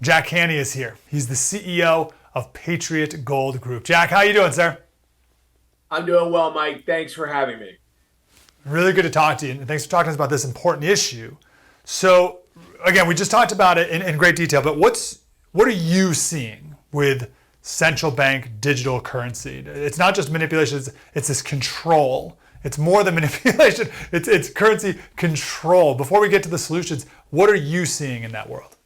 Jack Hanney is here. He's the CEO of Patriot Gold Group. Jack, how you doing, sir? I'm doing well, Mike. Thanks for having me. Really good to talk to you, and thanks for talking to us about this important issue. So, again, we just talked about it in great detail, but what are you seeing with central bank digital currency? It's not just manipulation, it's this control. It's more than manipulation, it's currency control. Before we get to the solutions, what are you seeing in that world?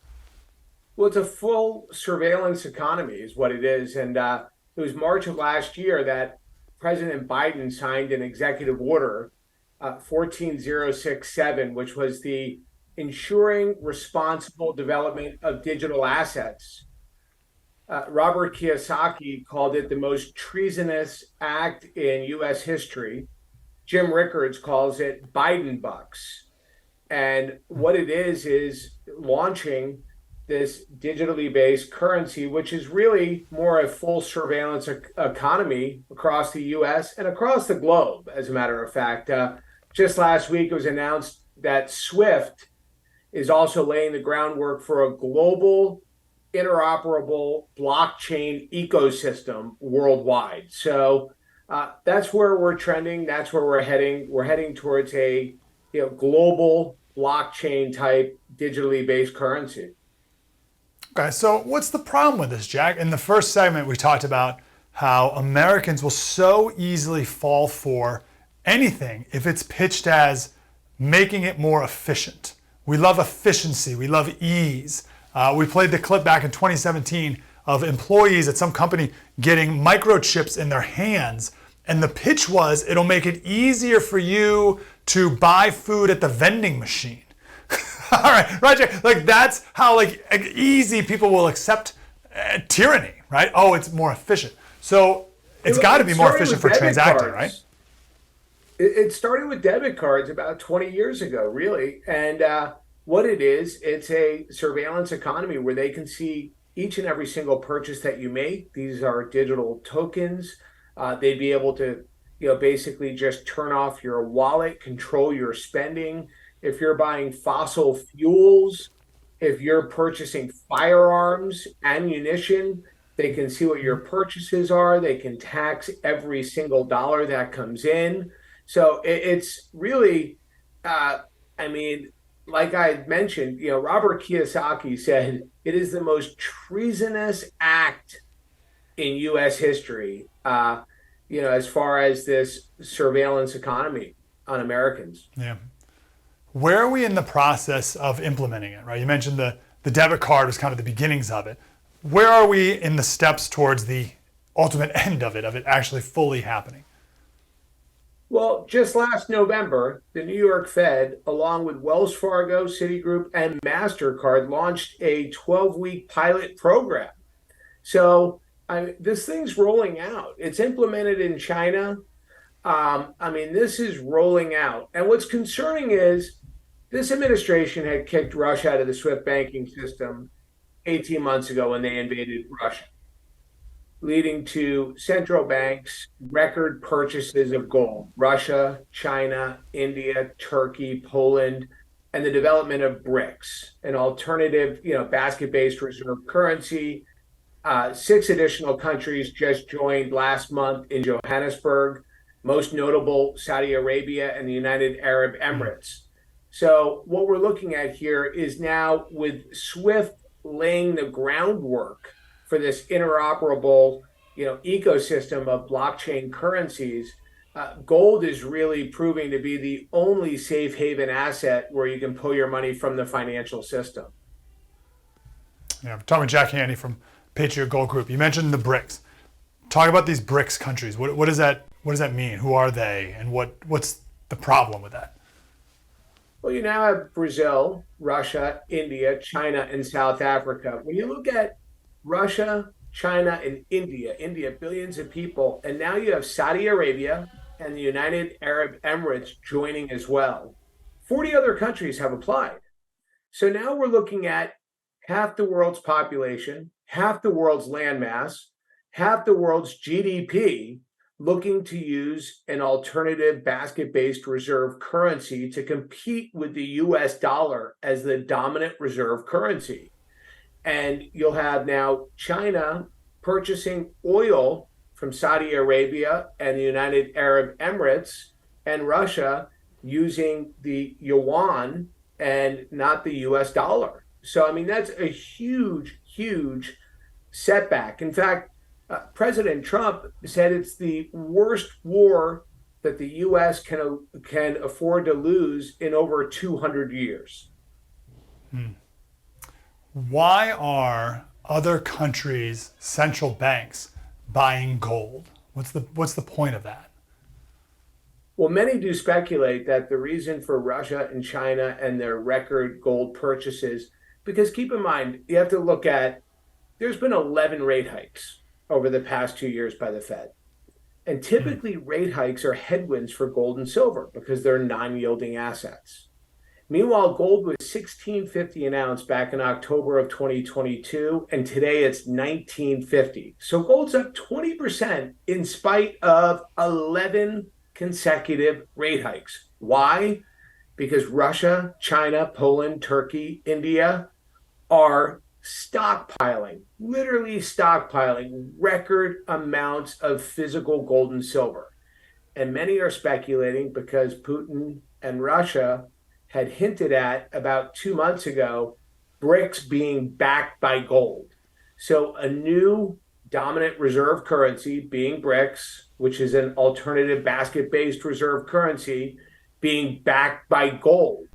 Well, it's a full surveillance economy, is what it is. And it was March of last year that President Biden signed an executive order, 14067, which was the Ensuring Responsible Development of Digital Assets. Robert Kiyosaki called it the most treasonous act in U.S. history. Jim Rickards calls it Biden bucks. And what it is launching this digitally based currency, which is really more a full surveillance economy across the US and across the globe, as a matter of fact. Just last week, it was announced that SWIFT is also laying the groundwork for a global interoperable blockchain ecosystem worldwide. So that's where we're trending. That's where we're heading. We're heading towards a global blockchain type digitally based currency. Okay, so what's the problem with this, Jack? In the first segment, we talked about how Americans will so easily fall for anything if it's pitched as making it more efficient. We love efficiency, we love ease. We played the clip back in 2017 of employees at some company getting microchips in their hands, and the pitch was it'll make it easier for you to buy food at the vending machine. All right, Jack. Like that's how easy people will accept tyranny, right? Oh, it's more efficient. So it's got to be more efficient for transacting, right? It started with debit cards about 20 years ago, really. And what it is, it's a surveillance economy where they can see each and every single purchase that you make. These are digital tokens. They'd be able to, basically just turn off your wallet, control your spending. If you're buying fossil fuels, if you're purchasing firearms, ammunition, they can see what your purchases are. They can tax every single dollar that comes in. So it's really, like I mentioned, Robert Kiyosaki said it is the most treasonous act in U.S. history, as far as this surveillance economy on Americans. Yeah. Where are we in the process of implementing it, right? You mentioned the debit card was kind of the beginnings of it. Where are we in the steps towards the ultimate end of it actually fully happening? Well, just last November, the New York Fed, along with Wells Fargo, Citigroup, and MasterCard, launched a 12-week pilot program. So this thing's rolling out. It's implemented in China. This is rolling out. And what's concerning is this administration had kicked Russia out of the SWIFT banking system 18 months ago when they invaded Russia, leading to central banks' record purchases of gold. Russia, China, India, Turkey, Poland, and the development of BRICS, an alternative, basket-based reserve currency. 6 additional countries just joined last month in Johannesburg, most notable Saudi Arabia and the United Arab Emirates. So what we're looking at here is now with SWIFT laying the groundwork for this interoperable, ecosystem of blockchain currencies. Gold is really proving to be the only safe haven asset where you can pull your money from the financial system. Yeah, I'm talking with Jack Hanney from Patriot Gold Group. You mentioned the BRICS. Talk about these BRICS countries. What does that mean? Who are they, and what's the problem with that? Well, you now have Brazil, Russia, India, China, and South Africa. When you look at Russia, China, and India, billions of people, and now you have Saudi Arabia and the United Arab Emirates joining as well. 40 other countries have applied. So now we're looking at half the world's population, half the world's landmass, half the world's GDP looking to use an alternative basket-based reserve currency to compete with the US dollar as the dominant reserve currency. And you'll have now China purchasing oil from Saudi Arabia and the United Arab Emirates, and Russia using the yuan and not the US dollar. So, I mean, that's a huge, huge setback. In fact, President Trump said it's the worst war that the U.S. can afford to lose in over 200 years. Why are other countries' central banks buying gold? What's the point of that? Well, many do speculate that the reason for Russia and China and their record gold purchases, because keep in mind, you have to look at there's been 11 rate hikes over the past 2 years by the Fed. And typically, rate hikes are headwinds for gold and silver because they're non-yielding assets. Meanwhile, gold was $16.50 an ounce back in October of 2022, and today it's $19.50. So gold's up 20% in spite of 11 consecutive rate hikes. Why? Because Russia, China, Poland, Turkey, India are stockpiling, literally stockpiling record amounts of physical gold and silver. And many are speculating because Putin and Russia had hinted at about 2 months ago BRICS being backed by gold. So a new dominant reserve currency being BRICS, which is an alternative basket-based reserve currency, being backed by gold.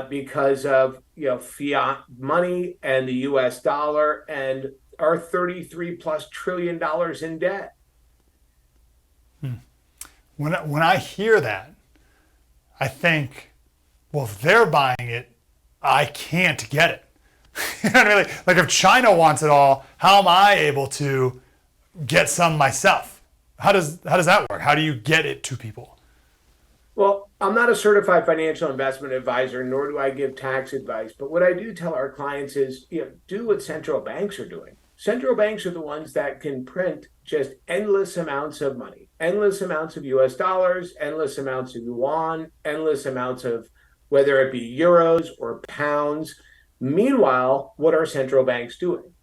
Because of fiat money and the U.S. dollar and our $33+ trillion in debt. When I hear that, I think, well, if they're buying it, I can't get it. You know what I mean? Like if China wants it all, how am I able to get some myself? How does that work? How do you get it to people? Well, I'm not a certified financial investment advisor, nor do I give tax advice. But what I do tell our clients is, do what central banks are doing. Central banks are the ones that can print just endless amounts of money, endless amounts of US dollars, endless amounts of yuan, endless amounts of whether it be euros or pounds. Meanwhile, what are central banks doing?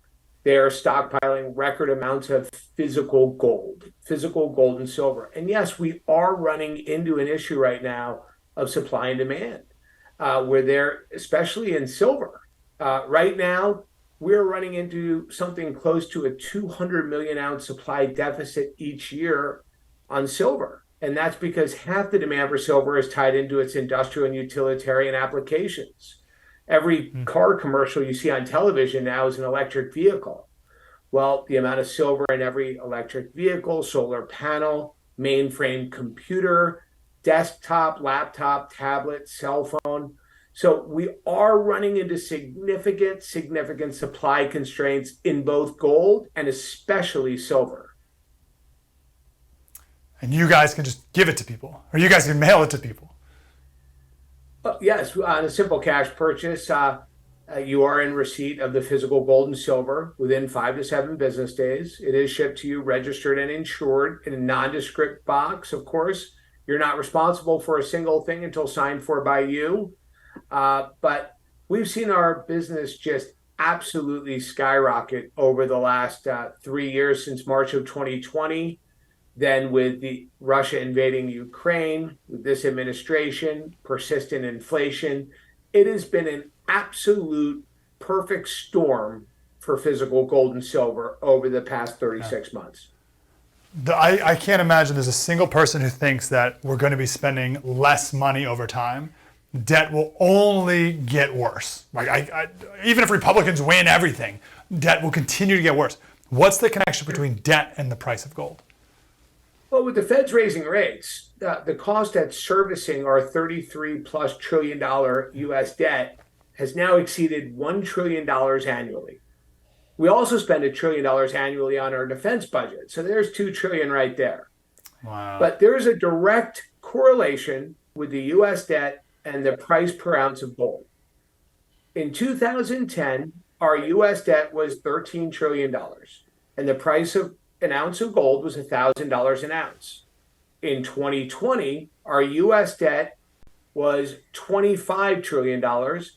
They are stockpiling record amounts of physical gold and silver. And yes, we are running into an issue right now of supply and demand, where they're, especially in silver. Right now, we're running into something close to a 200 million ounce supply deficit each year on silver. And that's because half the demand for silver is tied into its industrial and utilitarian applications. Every car commercial you see on television now is an electric vehicle. Well, the amount of silver in every electric vehicle, solar panel, mainframe computer, desktop, laptop, tablet, cell phone. So we are running into significant supply constraints in both gold and especially silver. And you guys can just give it to people, or you guys can mail it to people. Yes, on a simple cash purchase, you are in receipt of the physical gold and silver within 5 to 7 business days. It is shipped to you registered and insured in a nondescript box. Of course, you're not responsible for a single thing until signed for by you. But we've seen our business just absolutely skyrocket over the last 3 years since March of 2020. Then with the Russia invading Ukraine, with this administration, persistent inflation, it has been an absolute perfect storm for physical gold and silver over the past 36 months. I can't imagine there's a single person who thinks that we're going to be spending less money over time. Debt will only get worse. Like even if Republicans win everything, debt will continue to get worse. What's the connection between debt and the price of gold? Well, with the Fed's raising rates, the cost at servicing our $33+ trillion U.S. debt has now exceeded $1 trillion annually. We also spend $1 trillion annually on our defense budget. So there's $2 trillion right there. Wow. But there's a direct correlation with the U.S. debt and the price per ounce of gold. In 2010, our U.S. debt was $13 trillion, and the price of an ounce of gold was $1,000 an ounce. In 2020, our U.S. debt was $25 trillion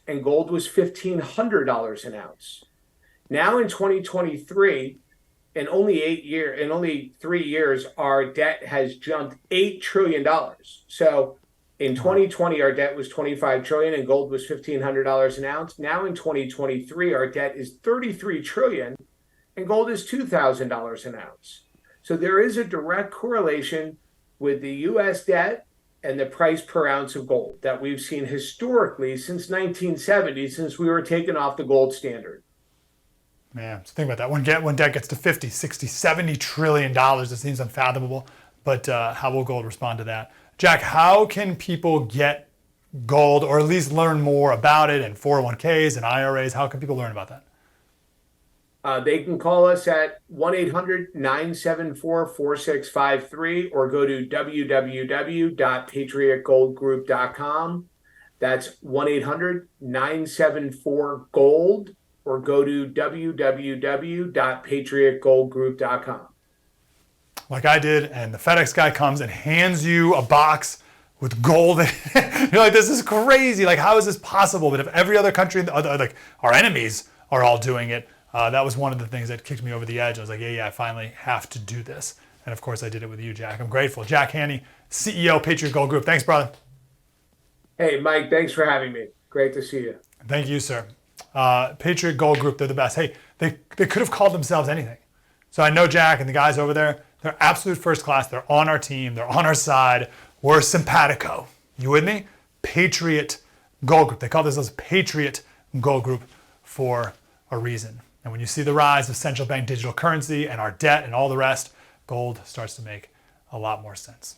and gold was $1,500 an ounce. Now in 2023, in only 3 years, our debt has jumped $8 trillion. So in Wow. 2020, our debt was 25 trillion and gold was $1,500 an ounce. Now in 2023, our debt is 33 trillion and gold is $2,000 an ounce. So there is a direct correlation with the US debt and the price per ounce of gold that we've seen historically since 1970, since we were taken off the gold standard. Man, so think about that. When debt gets to 50, 60, 70 trillion dollars, it seems unfathomable. But how will gold respond to that? Jack, how can people get gold or at least learn more about it and 401ks and IRAs? How can people learn about that? They can call us at 1-800-974-4653 or go to www.patriotgoldgroup.com. That's 1-800-974-GOLD or go to www.patriotgoldgroup.com. Like I did, and the FedEx guy comes and hands you a box with gold. You're like, this is crazy. Like, how is this possible? But if every other country, like our enemies, are all doing it, that was one of the things that kicked me over the edge. I was like, yeah, I finally have to do this. And of course, I did it with you, Jack. I'm grateful. Jack Hanney, CEO, Patriot Gold Group. Thanks, brother. Hey, Mike, thanks for having me. Great to see you. Thank you, sir. Patriot Gold Group, they're the best. Hey, they could have called themselves anything. So I know Jack and the guys over there, they're absolute first class. They're on our team. They're on our side. We're simpatico. You with me? Patriot Gold Group. They call themselves Patriot Gold Group for a reason. And when you see the rise of central bank digital currency and our debt and all the rest, gold starts to make a lot more sense.